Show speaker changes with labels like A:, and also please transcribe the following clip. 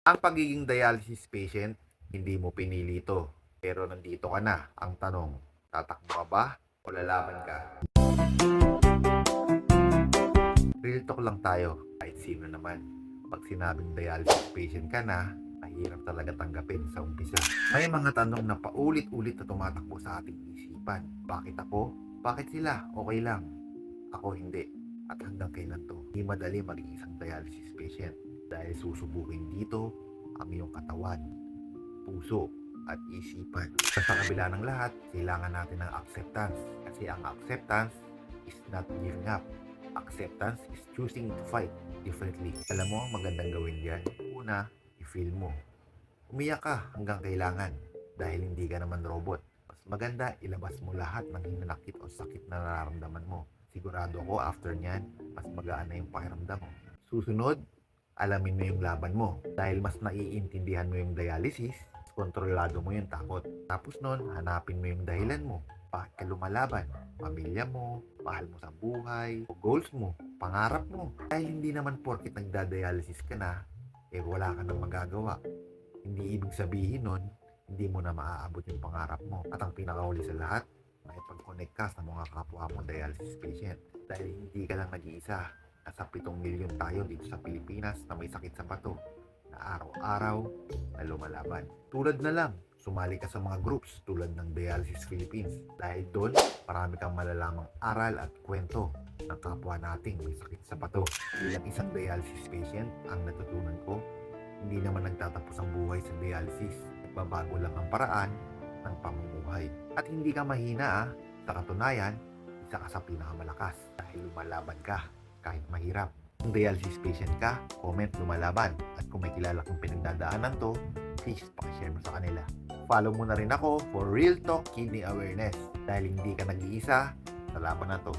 A: Ang pagiging dialysis patient, hindi mo pinili ito. Pero nandito ka na. Ang tanong, tatakbo ka ba o lalaban ka? Real talk lang tayo, kahit sino naman. Pag sinabing dialysis patient ka na, mahirap talaga tanggapin sa umpisa. May mga tanong na paulit-ulit na tumatakbo sa ating isipan. Bakit ako? Bakit sila? Okay lang. Ako hindi. At hanggang kailan to? Hindi madali maging isang dialysis patient dahil susubukin dito ang iyong katawan, puso, at isipan. Sa kabila ng lahat, kailangan natin ng acceptance. Kasi ang acceptance is not giving up. Acceptance is choosing to fight differently. Alam mo ang magandang gawin diyan? Una, i-feel mo. Umiyak ka hanggang kailangan dahil hindi ka naman robot. Mas maganda, ilabas mo lahat ng hinanakit o sakit na nararamdaman mo. Sigurado ako after nyan, mas magaan na yung pakiramdam mo. Susunod, alamin mo yung laban mo. Dahil mas naiintindihan mo yung dialysis, kontrolado mo yung takot. Tapos nun, hanapin mo yung dahilan mo. Bakit ka lumalaban? Pamilya mo, mahal mo sa buhay, o goals mo, pangarap mo. Dahil hindi naman porket nagda-dialysis ka na, wala ka nang magagawa. Hindi ibig sabihin nun, hindi mo na maaabot yung pangarap mo. At ang pinakahuli sa lahat, makipag-connect ka sa mga kapwa mo dialysis patient. Dahil hindi ka lang nag-iisa. Nasa 7 milyon tayo dito sa Pilipinas na may sakit sa bato na araw-araw na lumalaban. Tulad na lang, sumali ka sa mga groups tulad ng Dialysis Philippines. Dahil doon, marami kang malalamang aral at kwento ng kapwa nating may sakit sa bato. Bilang isang dialysis patient, ang natutunan ko, hindi naman nagtatapos ang buhay sa dialysis. Nagbabago lang ang paraan ng pamumuhay. At hindi ka mahina. Sa katunayan, isa ka sa pinakamalakas dahil lumalaban ka kahit mahirap. Kung dialysis patient ka, comment lumalaban. At kung may kilala kong pinagdadaanan to, please pakishare mo sa kanila. Follow mo na rin ako for Real Talk Kidney Awareness dahil hindi ka nag-iisa sa laban na to.